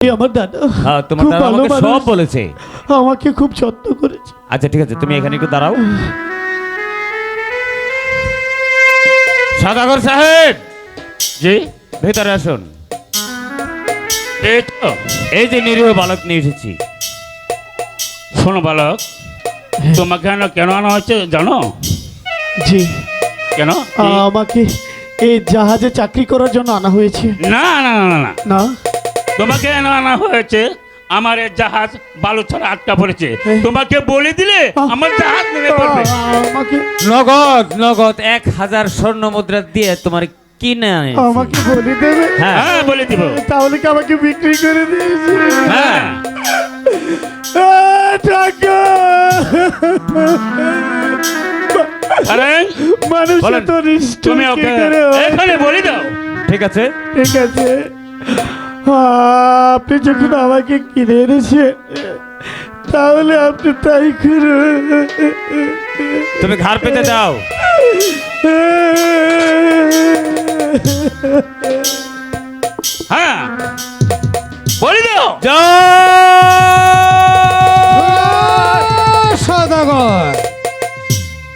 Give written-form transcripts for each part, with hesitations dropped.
আমার দাদা হ্যাঁ, তোমার খুব দাদা ভালো আমাকে সব মানুষ। বলেছে। আমাকে খুব যত্ন করেছে। আচ্ছা ঠিক আছে, তুমি এখানে একটু দাঁড়াও। সদাগর সাহেব, জি, ভেতরে আসুন। এই তো। এই যে নিরীহ বালক নিয়ে এসেছি। শোনো বালক, তোমাকে কেন আনা হচ্ছে জানো? জি, কেন? আমাকে এই জাহাজে চাকরি করার জন্য আনা হয়েছে। না না না না না, না, তোমাকে আনা হয়েছে আমার এই জাহাজ বালু ছাড়া আটকা পড়েছে। হ্যাঁ। তোমাকে বলে দিলে আমার জাহাজ নেমে পড়বে। আমাকে নগদ নগদ 1000 স্বর্ণ মুদ্রা দিয়ে তোমার কিনে আনিয়েছি। আমাকে বলে দেবে। হ্যাঁ হ্যাঁ, বলে দিব। তাহলে কি আমাকে বিক্রি করে দিয়েছে? হ্যাঁ, টাকা আরে মানুষ বলেন। তো নিষ্ঠুর তুমি কি ওকে করে হয়? এখানে বলে দাও। ঠিক আছে। ঠিক আছে, আপনি যখন আমাকে কিনে এনেছেন তাহলে আপনি তাই করুন। তুমি ঘাড় পেতে দাও। হ্যাঁ, বলে দাও। সদাগর,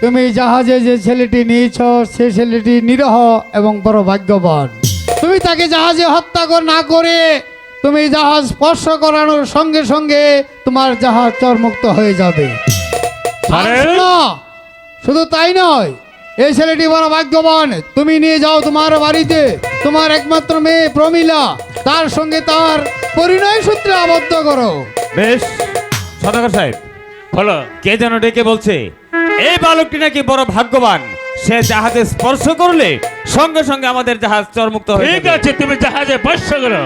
তুমি জাহাজে যে ছেলেটি নিয়েছ সে ছেলেটি নিরহ এবং বড় ভাগ্যবান। তুমি তাকে জাহাজে হত্যা না করে তুমি জাহাজ স্পর্শ করানোর সঙ্গে সঙ্গে তোমার জাহাজ চরমুক্ত হয়ে যাবে। আর আরে? শোনো, শুধু তাই নয়, এই ছেলেটি বড় ভাগ্যবান। তুমি নিয়ে যাও তোমার বাড়িতে তোমার একমাত্র মেয়ে প্রমিলা, তার সঙ্গে তার পরিণয় সূত্রে আবদ্ধ করো। বেশ, সদাগর সাহেব, বলো। কে যেন ডেকে বলছে এই বালকটি নাকি বড় ভাগ্যবান, সে জাহাজে স্পর্শ করলে সঙ্গে সঙ্গে আমাদের জাহাজ চরমুক্ত হয়ে ঠিক যাবে। আছে, তুমি জাহাজে বর্ষা করো।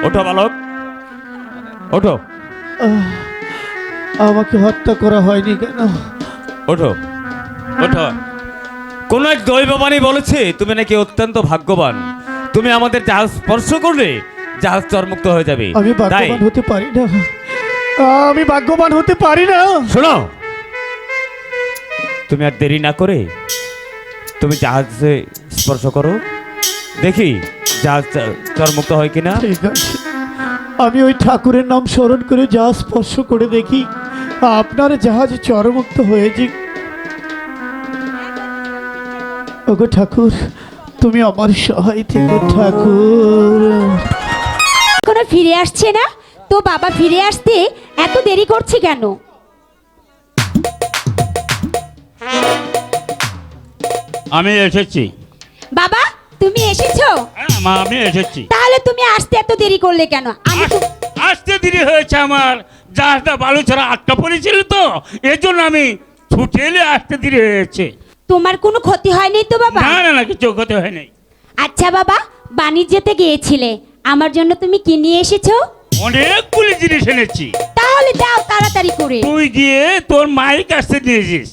ওঠো বালক, ওঠো আমাকে হত্যা করা হয়নি কেন? ওঠো। ওঠো। কোন এক দৈববাণী বলেছে তুমি নাকি অত্যন্ত ভাগ্যবান, তুমি আমাদের জাহাজ স্পর্শ করলে জাহাজ চরমুক্ত হয়ে যাবে। আমি তাই ভাগ্যবান হতে পারি না। আমি ভাগ্যবান হতে পারি না। শোনো, তুমি আর দেরি না করে তুমি জাহাজে স্পর্শ করো, দেখি জাহাজ চরমুক্ত হয় কিনা। ঠিক আছে, আমি ওই ঠাকুরের নাম স্মরণ করে জাহাজ স্পর্শ করে দেখি আপনার জাহাজ চরমুক্ত হয়েছে। ওগো ঠাকুর, তুমি আমার সহায় থেকো ঠাকুর। এখনো ফিরে আসছে না তো? বাবা ফিরে আসতে এত দেরি করছে কেন? আমি এসেছি। বাবা, তুমি এসেছো? হ্যাঁ মা, আমি এসেছি। তাহলে তুমি আসতে এত দেরি করলে কেন? আমি তো আসতে দেরি হয়েছে, আমার জাহাজটা বালু ছাড়া আটকা পড়েছিল তো, এর জন্য আমি ছুটে এলে আসতে দেরি হয়েছে। তোমার কোনো ক্ষতি হয়নি তো বাবা? না না না, কিছু ক্ষতি হয় নাই। আচ্ছা বাবা, বাণিজ্যতে গিয়েছিলে, আমার জন্য তুমি কি নিয়ে এসেছো? অনেকগুলি জিনিস এনেছি। তাহলে দাও তাড়াতাড়ি করে। তুই গিয়ে তোর মায়ের কাছে নিয়েছিস।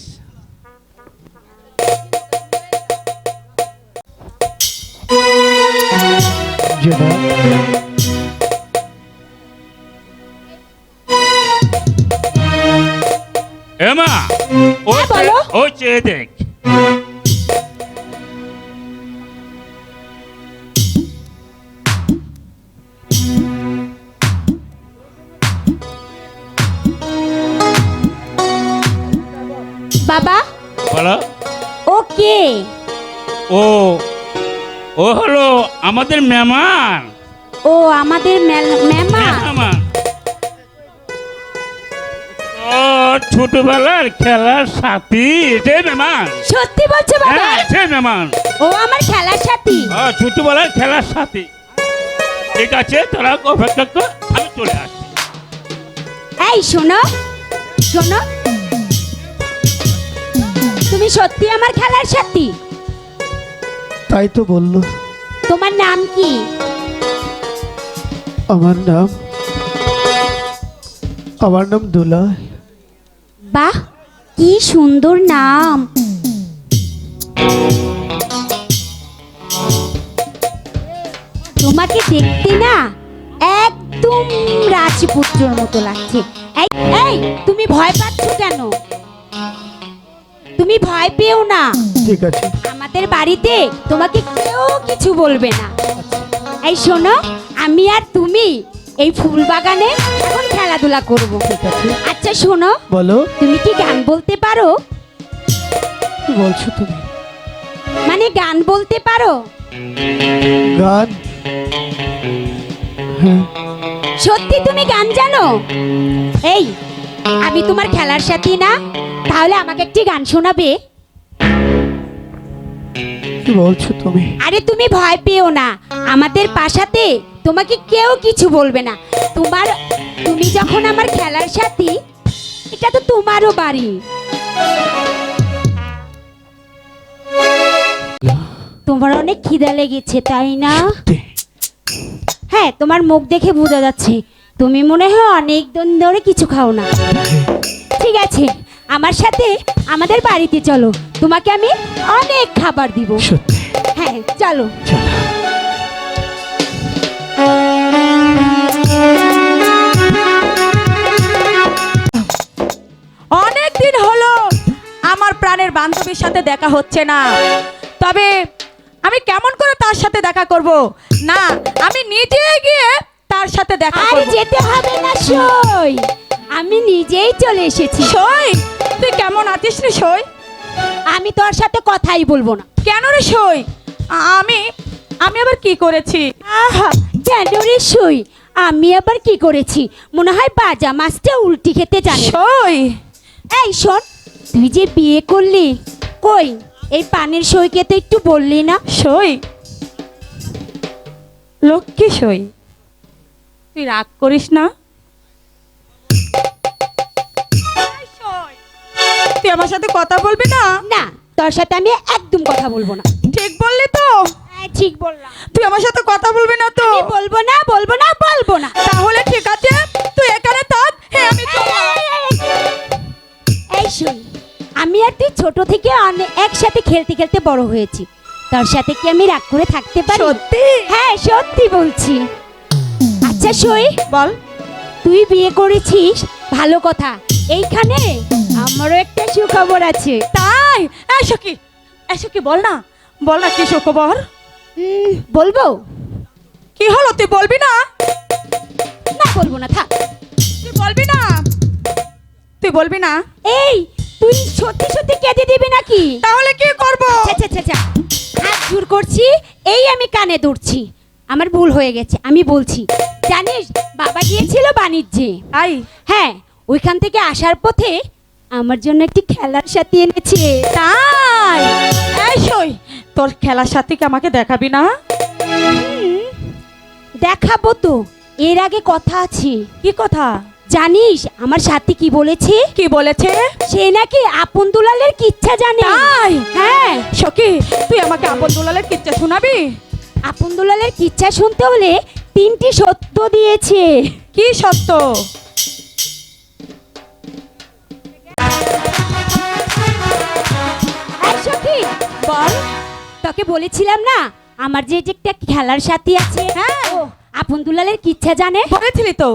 এমা, ও হ্যাঁ, বলো। ও চেয়ে দেখ। বাবা, বলো। ওকে। ও ও হলো আমাদের মেহমান। ও আমাদের মেহমান। মেহমান। ও ছোটবেলার খেলার সাথী, যে মেহমান। সত্যি বলছো বাবা? হ্যাঁ, সে মেহমান। ও আমার খেলার সাথী। ছোটবেলার খেলার সাথী। ঠিক আছে, তোরা অপেক্ষা কর, আমি চলে আসছি। এই শোনো শোনো, তুমি সত্যি আমার খেলার সাথী? তাই তো বললো। তোমার নাম কি? আমার নাম দুলাল। বাহ, কি সুন্দর নাম। তোমাকে দেখতে না একদম রাজপুত্রের মতো লাগছে। এই এই, তুমি ভয় পাচ্ছ কেন? তুমি ভয় পেও না, ঠিক আছে। আমাদের বাড়িতে তোমাকে কেউ কিছু বলবে না। এই শোনো, আমি আর তুমি এই ফুল বাগানে এখন খেলাধুলা করব। ঠিক আছে, আচ্ছা শোনো, বলো। তুমি কি গান বলতে পারো? কি বলছো তুমি? মানে গান বলতে পারো? গান? হ্যাঁ। সত্যি তুমি গান জানো? এই, আমি তোমার খেলার সাথী না, তাহলে আমাকে একটি গান শোনাবে? কি বলছো তুমি? আরে তুমি ভয় পেও না, আমাদের পাশাতে তোমাকে কেউ কিছু বলবে না। তুমি যখন আমার খেলার সাথী, এটা তো তোমারও বাড়ি। তোমার অনেক খিদা লেগেছে তাই না? হ্যাঁ, তোমার মুখ দেখে বোঝা যাচ্ছে তুমি মনে হয় অনেক দিন ধরে কিছু খাও না। ঠিক আছে, আমার সাথে আমাদের বাড়িতে চলো, তোমাকে আমি অনেক খাবার দিব। সত্যি? হ্যাঁ চলো। চলো। অনেক দিন হলো আমার প্রাণের বান্ধবীর সাথে দেখা হচ্ছে না, তবে আমি কেমন করে তার সাথে দেখা করব? না, আমি নিজে গিয়ে তার সাথে দেখা আরে করব। যেতে হবে না সই, আমি নিজেই চলে এসেছি। সই, তুই কেমন আছিস রে সই? আমি তোর সাথে কথাই বলবো না। কেন রে সই? আমি আমি আবার কি করেছি? আহা, কেন রে সই? আমি আবার কি করেছি? মনে হয় বাজা মাছটা উল্টি খেতে জানে। সই, এই শোন, তুই যে বিয়ে করলি, কই এই পানের সইকে তো একটু বললি না? সই, লক্ষ্মী সই, তুই রাগ করিস না। এই সই, তুই আমার সাথে কথা বলবি না? না, তোর সাথে আমি একদম কথা বলবো না। ঠিক বললি তো? হ্যাঁ, ঠিক বললাম। তুই আমার সাথে কথা বলবি না তো? আমি বলবো না, বলবো না, বলবো না। তাহলে ঠিক আছে, তুই এখানে থাক। হ্যাঁ, আমি চললাম। এই শুন, আমি আর তুই ছোট থেকে একসাথে খেলতে খেলতে বড় হয়েছি, তোর সাথে কি আমি রাগ করে থাকতে পারি? সত্যি? হ্যাঁ সত্যি বলছি। আচ্ছা সই, বল। তুই বিয়ে করেছিস, ভালো কথা। এইখানে আমারও একটা সুখবর আছে। তাই? এসো কি বল না, বল না কি সুখবর? বলবো? কি হলো, তুই বলবি না? না বলবো না, থাক। তুই বলবি না? তুই বলবি না? এই, তুই সত্যি সত্যি কেঁদে দিবি নাকি? তাহলে কি করব? আচ্ছা আচ্ছা আচ্ছা, হাত জোর করছি, এই আমি কানে ধরছি, আমার ভুল হয়ে গেছে, আমি বলছি। জানিস, বাবা গিয়েছিল বাণিজ্যে। আই, হ্যাঁ, ওইখান থেকে আসার পথে আমার জন্য একটি খেলার সাথী এনেছে। তাই? এই সই, তোর খেলার সাথীকে আমাকে দেখাবি না? দেখাবো তো, এর আগে কথা আছে। কি কথা? জানিস আমার সাথী কি বলেছে? কি বলেছে? সে নাকি আপন দুলালের কিচ্ছা জানে। তাই? হ্যাঁ, সখী, তুই আমাকে আপন দুলালের কিচ্ছা শোনাবি? আপন দুলালের কিচ্ছা শুনতে হলে 3টি সত্য দিয়েছে। কি সত্য? এই সখী, বল। তোকে বলেছিলাম না আমার যে একটা খেলার সাথী আছে, হ্যাঁ। ও আপন দুলালের কিচ্ছা জানে। বলেছিলি তো,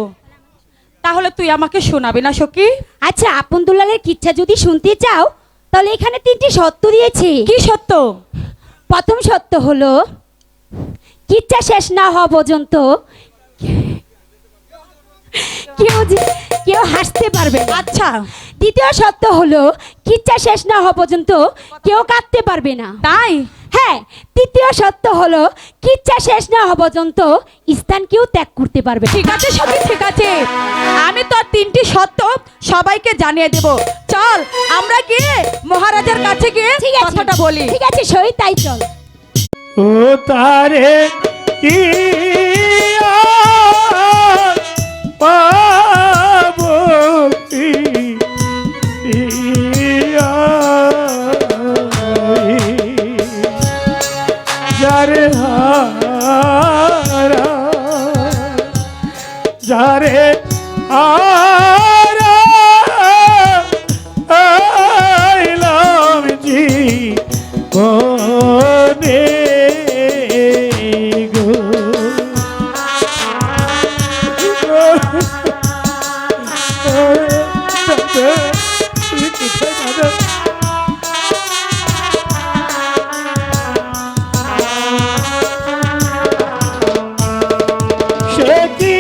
তাহলে তুই আমাকে শোনাবি না সখী? আচ্ছা, আপন দুলালের কিচ্ছা যদি শুনতে চাও তাহলে এখানে 3টি সত্য দিয়েছি। কি সত্য? প্রথম সত্য হলো কিচ্ছা শেষ না হওয়া পর্যন্ত কেউ হাসতে পারবে না। আচ্ছা, দ্বিতীয় সত্য হলো কিচ্ছা শেষ না হওয়া পর্যন্ত কেউ কাঁদতে পারবে না। তাই? হ্যাঁ, তৃতীয় সত্য হলো কিচ্ছা শেষ না হওয়া পর্যন্ত স্থান কেউ ত্যাগ করতে পারবে না। ঠিক আছে সখী, ঠিক আছে, আমি তোর 3টি সত্য সবাইকে জানিয়ে দেব। চল আমরা গিয়ে মহারাজার কাছে গিয়ে ঠিক আছে, কথাটা বলি। ঠিক আছে সই, তাই চল। ও তারে কি আজ পাবো কি যারে হারা যারে হারা আইলাম জি বনে গো দাদা, তুমি কোথায় দাদা? সে কি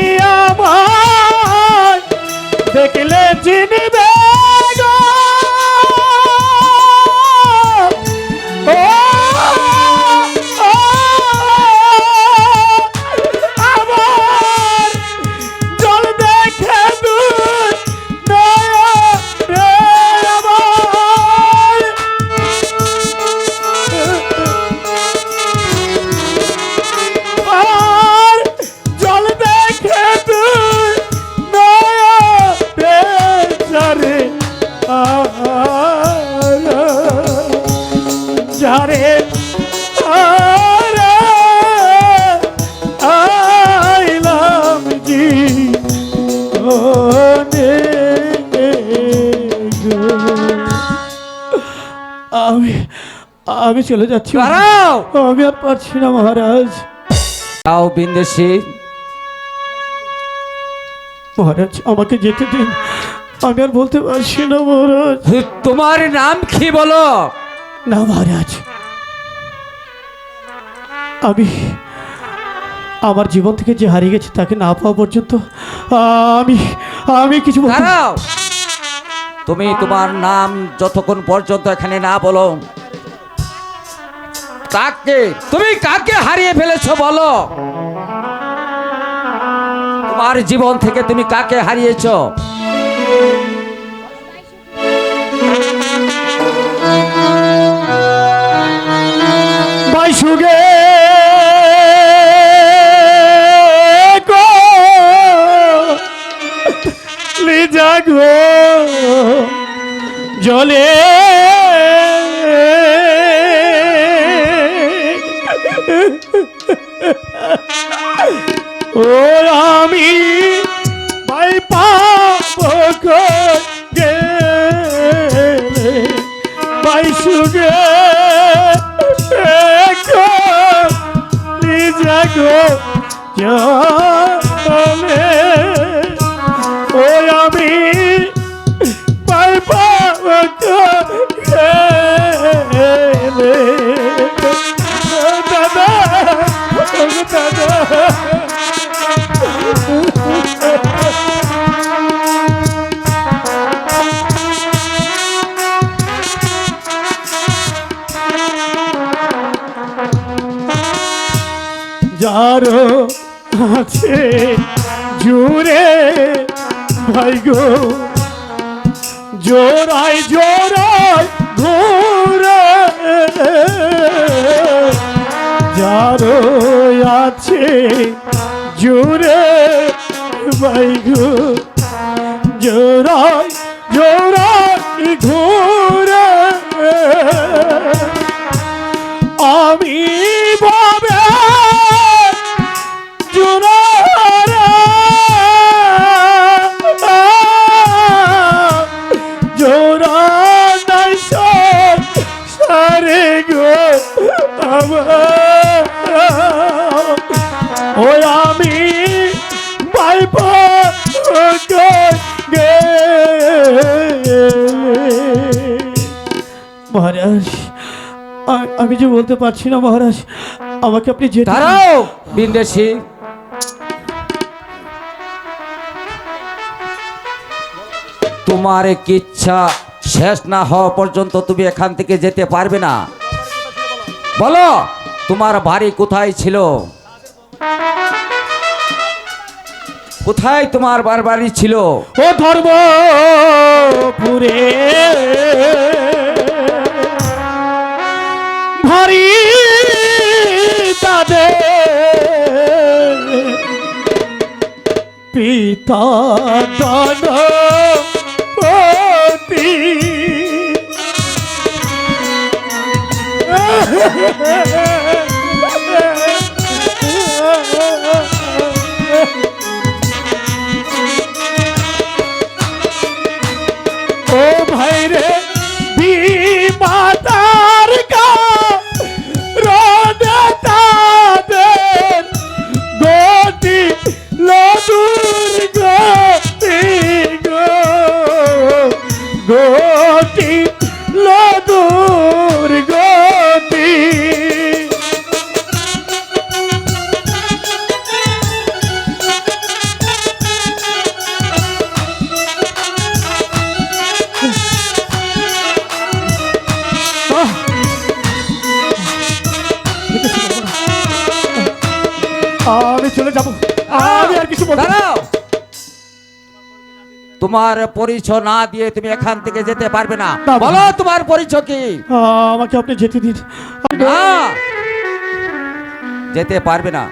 আমি চলে যাচ্ছি। দাঁড়াও। আমি আর পারছি না মহারাজ। যাও বিন্দেশী। মহারাজ আমাকে যেতে দিন, আমি আর বলতে পারছি না মহারাজ। তোমার নাম কি বলো? না মহারাজ, আমি আমার জীবন থেকে যে হারিয়ে গেছে তাকে না পাওয়া পর্যন্ত আমি আমি কিছু বলতে- দাঁড়াও। তুমি তোমার নাম যতক্ষণ পর্যন্ত এখানে না বলো, তাকে তুমি কাকে হারিয়ে ফেলেছো বলো। তোমার জীবন থেকে তুমি কাকে হারিয়েছো? ভাই সুগে গো জলে ও আমি ভাই পাবো গেলে ভাই সুগে গো জলে ও আমি ভাই পাবো গেলে দাদা দাদা যারো আছে জুড়ে ভাই গো জোড়াই জোড়াই ঘুরে যারো আছে জুড়ে ভাই গো জোড়াই জোড়াই ঘুরে আমি ভাবে জোড়া নাই সারে গো ও আমি ভাইপ মহারাজ আমি যে বলতে পারছি না মহারাজ, আমাকে আপনি যেতে দাঁড়াও বিন্দেশী। তোমার এক ইচ্ছা শেষ না হওয়া পর্যন্ত তুমি এখান থেকে যেতে পারবে না। বলো তোমার বাড়ি কোথায় ছিল? কোথায় তোমার বাড়ি ছিল? ও ধর্মপুরে ভারী তাদের পিতা দানপতি ও ভাই রে বিমাতার গা রোদে তাদের গতি লদুর গতি গো গতি লদুর গতি আমি চলে যাব, আমি আর কিছু বলবো না। দাঁড়াও। তোমার পরিচয় না দিয়ে তুমি এখান থেকে যেতে পারবে না। না, বলো তোমার পরিচয় কি? আমাকে আপনি যেতে দিন। না, যেতে পারবে না।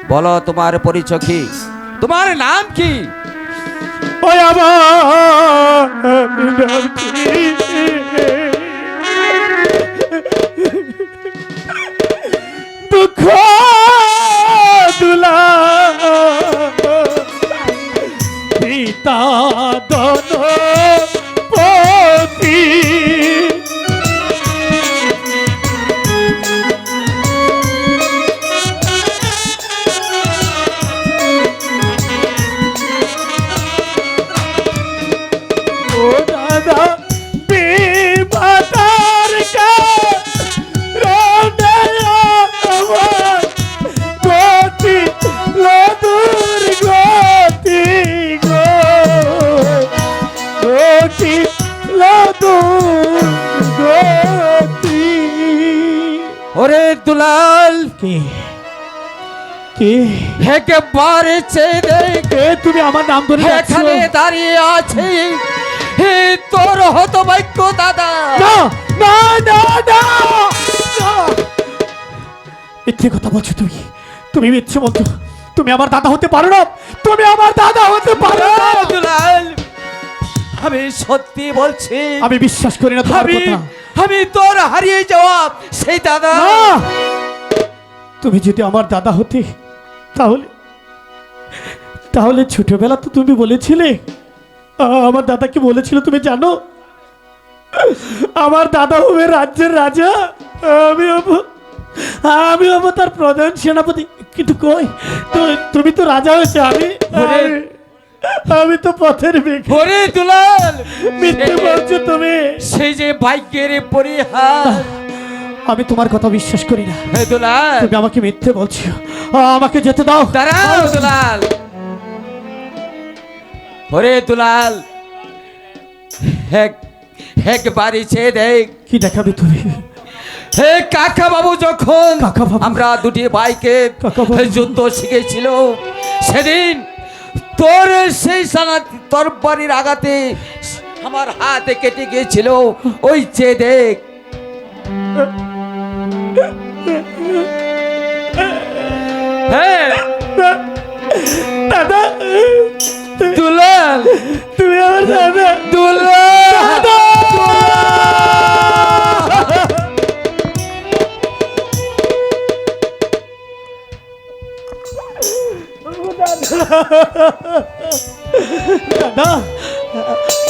বলো তোমার পরিচয় কি? তোমার নাম কি? ওই আমার নাম কি? দুঃখ দুলা পিতা দনপতি দুলাল কে কে একেবারে চেয়ে দেখ, কে তুমি আমার নাম ধরে ডাকছো? এখানে দাঁড়িয়ে আছে তোর হতভাগ্য দাদা। না না না না না! মিথ্যে কথা বলছো তুমি, তুমি মিথ্যে বলছো। তুমি আমার দাদা হতে পারো না, তুমি আমার দাদা হতে পারো না। দুলাল আমি সত্যি বলছি, আমি বিশ্বাস করি না তোমার আমি কথা। আমি তোর হারিয়ে যাওয়া সেই দাদা। না! তুমি যদি আমার দাদা হতে তাহলে তাহলে ছোটবেলা তো তুমি বলেছিলে, আমার দাদা কি বলেছিল তুমি জানো? আমার দাদা হবে রাজ্যের রাজা, আমি হব তার প্রধান সেনাপতি। কিন্তু কই, তুমি তো রাজা হয়েছে, আমি তো পথের ভিখারি। ওরে দুলাল মিথ্যে বলছো তুমি। সেই যে ভাগ্যের পরিহার। আমি তোমার কথা বিশ্বাস করি না, হে দুলাল তুমি আমাকে মিথ্যে বলছো। আমাকে যেতে দাও। দাঁড়াও দুলাল। ওরে দুলাল একবারই চেয়ে দেখ, কি দেখাবে তুমি? হে কাকা বাবু যখন কাকা বাবু। আমরা দুটি ভাইকে কাকা বাবু। যুদ্ধ শিখেছিল, সেদিন তোর সেই তোর বাড়ির আঘাতে আমার হাতে কেটে গিয়েছিল, ওই চেয়ে দেখ। হ্যাঁ দাদা, দুলাল তুমি আমার দাদা। দুলাল দাদা,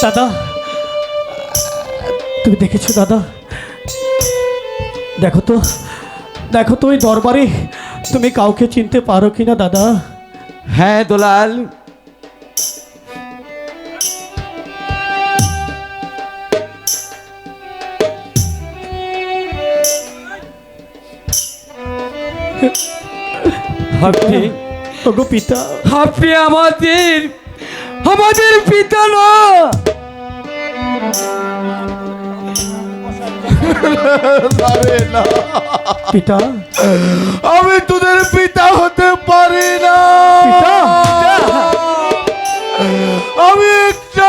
দাদা, তুমি দেখেছো দাদা? দেখো তো, দেখো তো ওই দরবারে তুমি কাউকে চিনতে পারো কিনা দাদা? হ্যাঁ দুলাল, আপনি ওগো পিতা, আপনি আমাদের পিতা না। পিতা, আমি তোদের পিতা হতে পারি না। পিতা, আমি একটা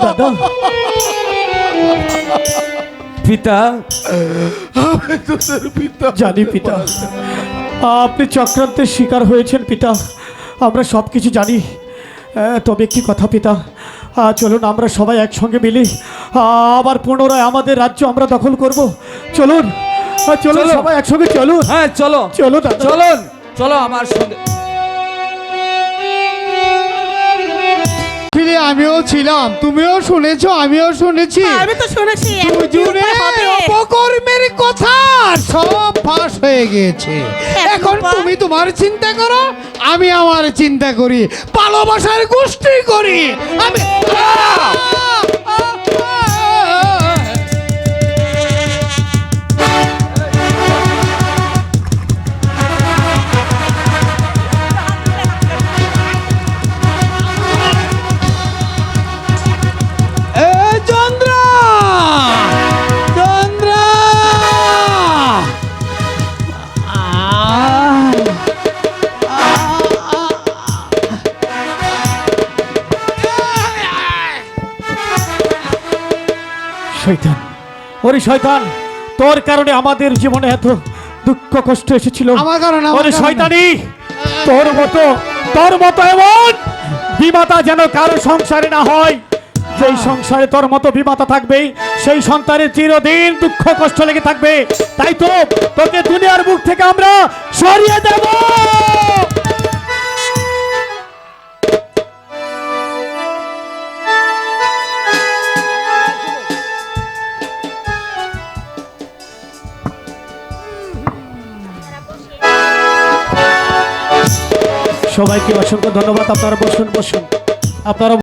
দাদা, পিতা, জানি পিতা, আপনি চক্রান্তের শিকার হয়েছেন পিতা, আমরা সব কিছু জানি। তবে কি কথা পিতা, চলুন আমরা সবাই একসঙ্গে মিলি আবার পুনরায় আমাদের রাজ্য আমরা দখল করব। চলুন চলুন চলো। সবাই একসঙ্গে চলুন। হ্যাঁ চলো চলো দাদা। চলুন, চলো আমার সঙ্গে। ফিরে আমিও ছিলাম, তুমিও শুনেছো, আমিও শুনেছি। আমি তো শুনেছি এখন কি দুজনে উপায় হবে? অপকর্মের কথা সব ফাঁস হয়ে গিয়েছে। এখন উপায়? তুমি তোমার চিন্তা করো, আমি আমার চিন্তা করি, ভালোবাসার গোষ্ঠী করি। আমি চন্দ্র চন্দ্র শয়তান, ওরে শয়তান, তোর কারণে আমাদের জীবনে এত দুঃখ কষ্ট এসেছিল। আমার কারণে, আমার ওরে কারণে। শয়তানি, তোর মতো এমন বিমাতা যেন কারো সংসারে না হয়। যেই সংসারে তোর মতো বিমাতা থাকবে, সেই সন্তানের চিরদিন দুঃখ কষ্ট লেগে থাকবে। তাই তো তোকে দুনিয়ার মুখ থেকে আমরা সরিয়ে দেব। সবাইকে অসংখ্য ধন্যবাদ। আপনারা বসুন, আপনারা